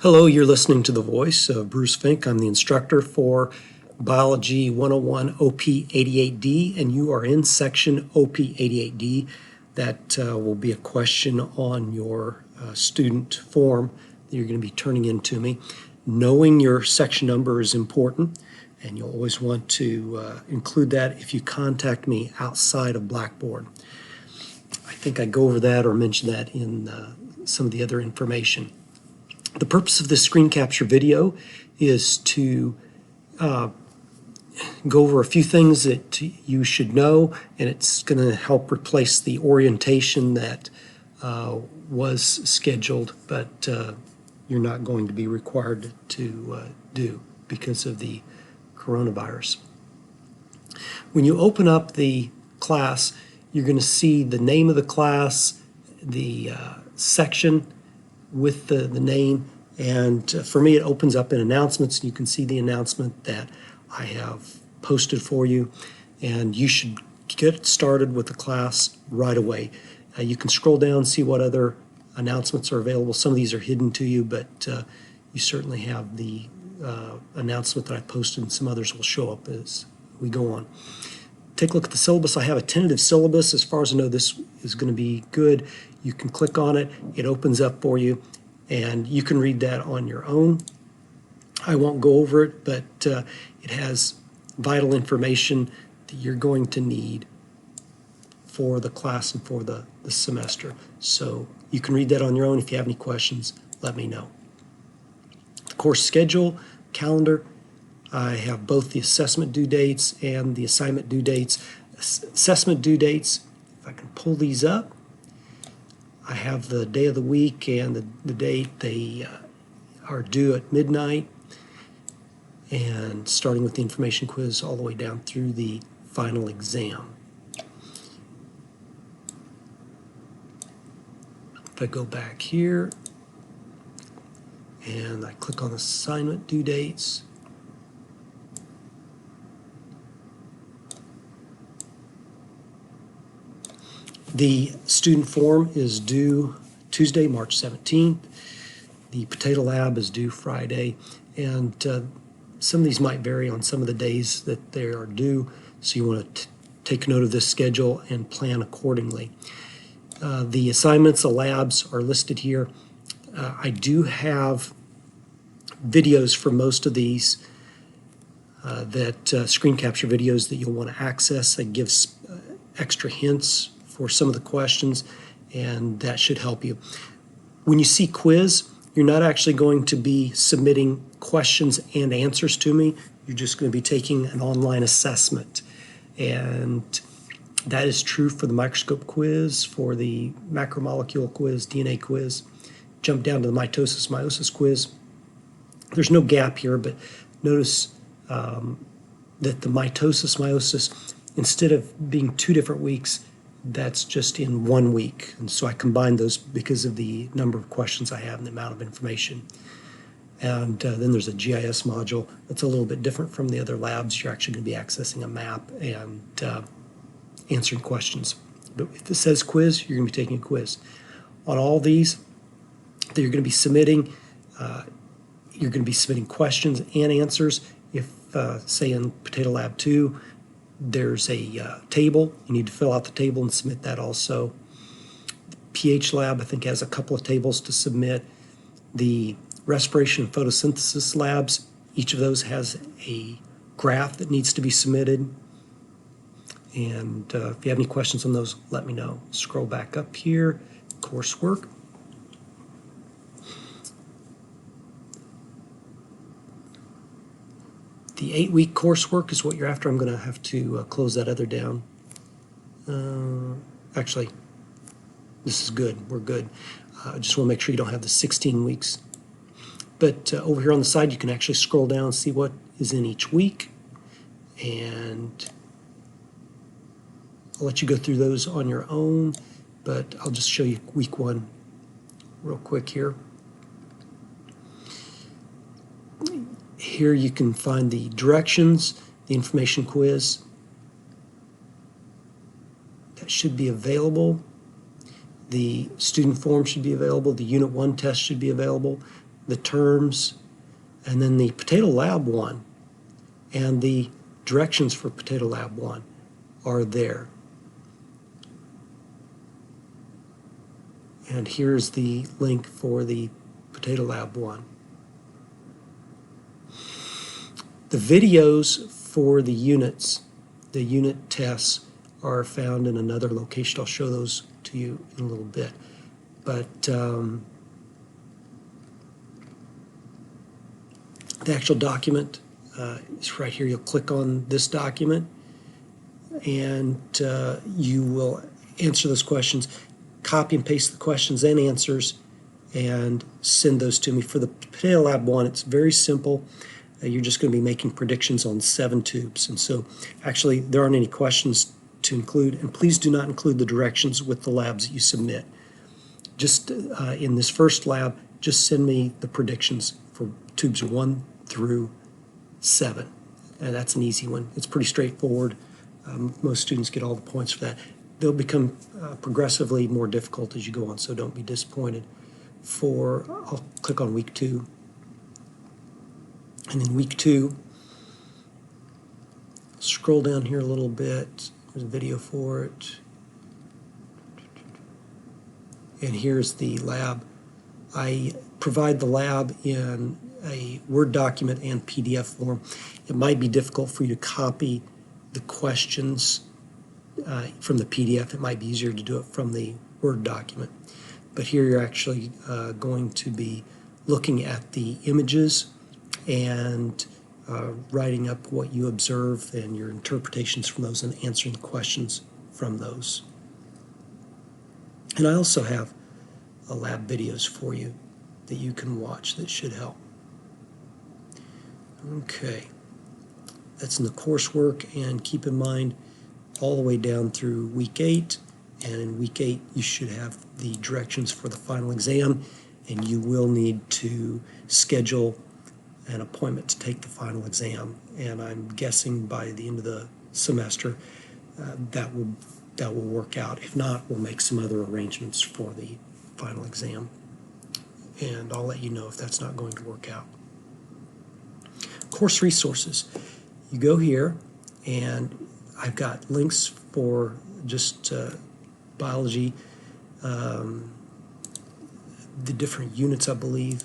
Hello, you're listening to The Voice of Bruce Fink. I'm the instructor for Biology 101 OP88D, and you are in section OP88D. That will be a question on your student form that you're going to be turning in to me. Knowing your section number is important, and you'll always want to include that if you contact me outside of BlackBoard. I think I go over that or mention that in some of the other information. The purpose of this screen capture video is to go over a few things that you should know, and it's going to help replace the orientation that was scheduled, but you're not going to be required to do because of the coronavirus. When you open up the class, you're going to see the name of the class, the section with the name, and for me it opens up in announcements. You can see the announcement that I have posted for you, and you should get started with the class right away. You can scroll down and see what other announcements are available. Some of these are hidden to you, but you certainly have the announcement that I posted, and some others will show up as we go on. Take a look at the syllabus. I have a tentative syllabus. As far as I know, this is going to be good. You can click on it. It opens up for you, and you can read that on your own. I won't go over it, but it has vital information that you're going to need for the class and for the semester. So you can read that on your own. If you have any questions, let me know. The course schedule, calendar. I have both the assessment due dates and the assignment due dates. Assessment due dates, if I can pull these up, I have the day of the week and the date they are due at midnight, and starting with the information quiz all the way down through the final exam. If I go back here and I click on assignment due dates, the student form is due Tuesday, March 17th. The potato lab is due Friday, and some of these might vary on some of the days that they are due, so you want to take note of this schedule and plan accordingly. The assignments, the labs are listed here. I do have videos for most of these screen capture videos that you'll want to access. That gives extra hints for some of the questions, and that should help you. When you see quiz, you're not actually going to be submitting questions and answers to me. You're just going to be taking an online assessment, and that is true for the microscope quiz, for the macromolecule quiz, DNA quiz. Jump down to the mitosis, meiosis quiz. There's no gap here, but notice that the mitosis, meiosis, instead of being 2 different weeks, that's just in 1 week. And so I combined those because of the number of questions I have and the amount of information. And then there's a GIS module that's a little bit different from the other labs. You're actually going to be accessing a map and answering questions. But if it says quiz, you're going to be taking a quiz. On all these that you're going to be submitting, you're going to be submitting questions and answers. If, say, in Potato Lab 2, there's a table. You need to fill out the table and submit that also. The pH lab, I think, has a couple of tables to submit. The respiration and photosynthesis labs, each of those has a graph that needs to be submitted. And if you have any questions on those, let me know. Scroll back up here, coursework. The 8-week coursework is what you're after. I'm going to have to close that other down. Actually, this is good. We're good. I just want to make sure you don't have the 16 weeks. But over here on the side, you can actually scroll down and see what is in each week. And I'll let you go through those on your own, but I'll just show you week 1 real quick here. Here you can find the directions, the information quiz. That should be available. The student form should be available. The Unit 1 test should be available. the terms, and then the Potato Lab one and the directions for Potato Lab 1 are there. And here's the link for the Potato Lab 1. The videos for the units, the unit tests, are found in another location. I'll show those to you in a little bit. But the actual document is right here. You'll click on this document and you will answer those questions, copy and paste the questions and answers, and send those to me. For the Potato Lab 1, it's very simple. You're just going to be making predictions on 7 tubes. And so actually there aren't any questions to include, and please do not include the directions with the labs that you submit. Just in this first lab, just send me the predictions for tubes 1 through 7. And that's an easy one. It's pretty straightforward. Most students get all the points for that. They'll become progressively more difficult as you go on, so don't be disappointed. I'll click on week 2. And in week 2, scroll down here a little bit. There's a video for it. And here's the lab. I provide the lab in a Word document and PDF form. It might be difficult for you to copy the questions from the PDF. It might be easier to do it from the Word document. But here you're actually going to be looking at the images and writing up what you observe and your interpretations from those and answering the questions from those. And I also have lab videos for you that you can watch that should help. Okay, that's in the coursework, and keep in mind all the way down through week 8, and in week 8 you should have the directions for the final exam, and you will need to schedule an appointment to take the final exam, and I'm guessing by the end of the semester that will work out. If not, we'll make some other arrangements for the final exam, and I'll let you know if that's not going to work out. Course resources. You go here, and I've got links for just biology, the different units, I believe,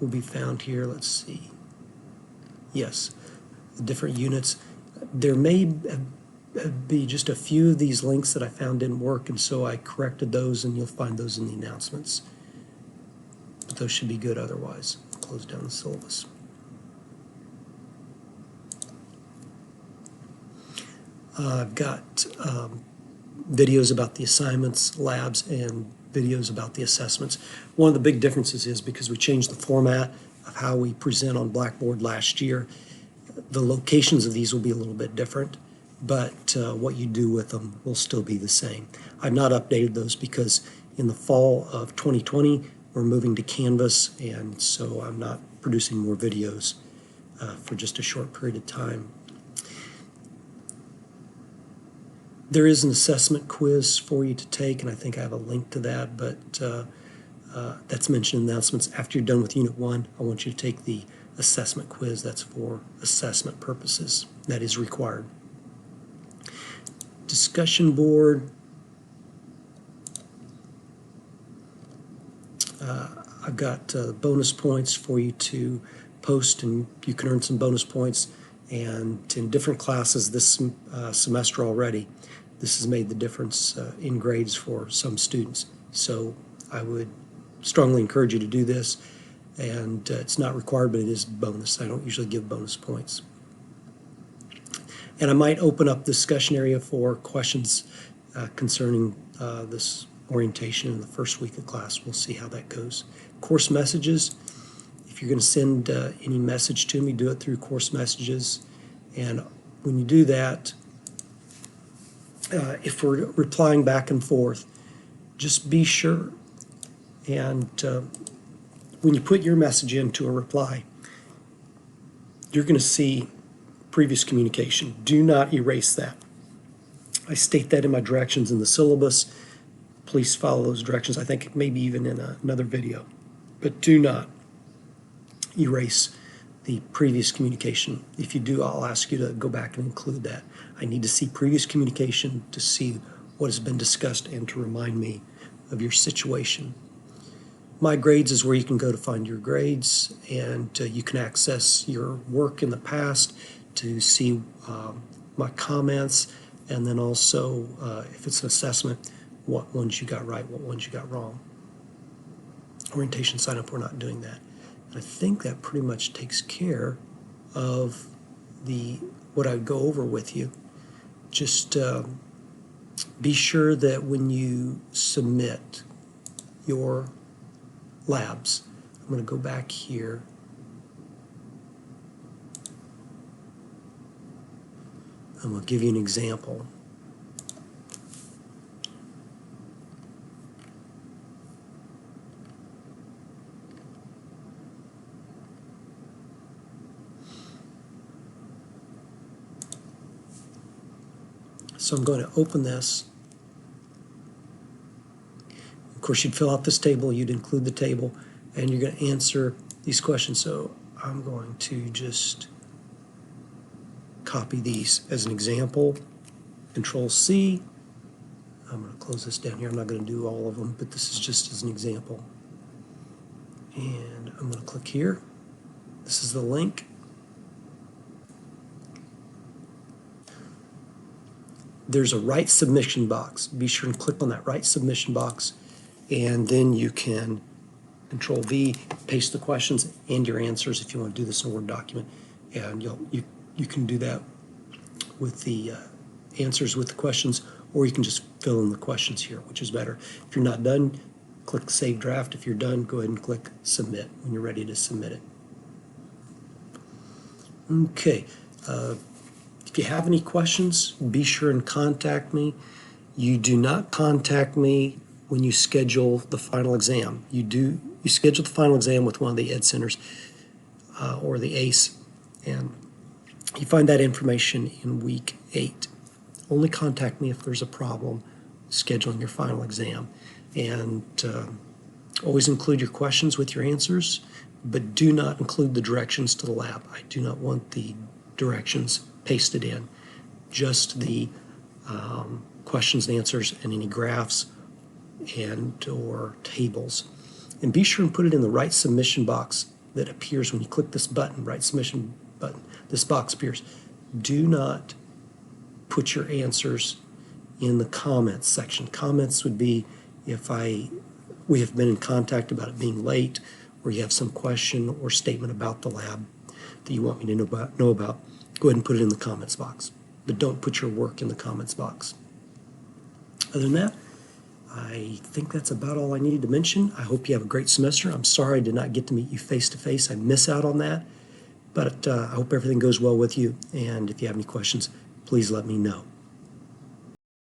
will be found here. Let's see. Yes, the different units. There may be just a few of these links that I found didn't work, and so I corrected those, and you'll find those in the announcements. But those should be good otherwise. I'll close down the syllabus. I've got videos about the assignments, labs, and videos about the assessments. One of the big differences is because we changed the format of how we present on Blackboard last year, the locations of these will be a little bit different, but what you do with them will still be the same. I've not updated those because in the fall of 2020, we're moving to Canvas, and so I'm not producing more videos for just a short period of time. There is an assessment quiz for you to take, and I think I have a link to that, but that's mentioned in the announcements. After you're done with Unit 1, I want you to take the assessment quiz. That's for assessment purposes. That is required. Discussion board. I've got bonus points for you to post, and you can earn some bonus points. And in different classes this semester already, this has made the difference in grades for some students. So I would strongly encourage you to do this, and it's not required, but it is bonus. I don't usually give bonus points. And I might open up the discussion area for questions concerning this orientation in the first week of class. We'll see how that goes. Course messages. If you're going to send any message to me, do it through course messages. And when you do that, if we're replying back and forth, just be sure. And when you put your message into a reply, you're going to see previous communication. Do not erase that. I state that in my directions in the syllabus. Please follow those directions. I think maybe even in another video. But do not erase the previous communication. If you do, I'll ask you to go back and include that. I need to see previous communication to see what has been discussed and to remind me of your situation. My Grades is where you can go to find your grades, and you can access your work in the past to see my comments, and then also, if it's an assessment, what ones you got right, what ones you got wrong. Orientation sign up, we're not doing that. And I think that pretty much takes care of what I would go over with you. Just be sure that when you submit your labs, I'm going to go back here. I'm going to give you an example. So I'm going to open this. Of course, you'd fill out this table, you'd include the table, and you're going to answer these questions. So I'm going to just copy these as an example. Control C. I'm going to close this down here. I'm not going to do all of them, but this is just as an example. And I'm going to click here. This is the link. There's a right submission box. Be sure and click on that right submission box, and then you can Control V, paste the questions and your answers if you want to do this in a Word document. And you can do that with the answers with the questions, or you can just fill in the questions here, which is better. If you're not done, click Save Draft. If you're done, go ahead and click Submit when you're ready to submit it. Okay. If you have any questions, be sure and contact me. You do not contact me when you schedule the final exam. You schedule the final exam with one of the Ed Centers or the ACE, and you find that information in week 8. Only contact me if there's a problem scheduling your final exam. And always include your questions with your answers, but do not include the directions to the lab. I do not want the directions pasted in, just the questions and answers and any graphs and or tables. And be sure and put it in the right submission box that appears when you click this button, right submission button. This box appears. Do not put your answers in the comments section. Comments would be if we have been in contact about it being late, or you have some question or statement about the lab that you want me to know about. Go ahead and put it in the comments box, but don't put your work in the comments box. Other than that, I think that's about all I needed to mention. I hope you have a great semester. I'm sorry I did not get to meet you face-to-face. I miss out on that, but I hope everything goes well with you, and if you have any questions, please let me know.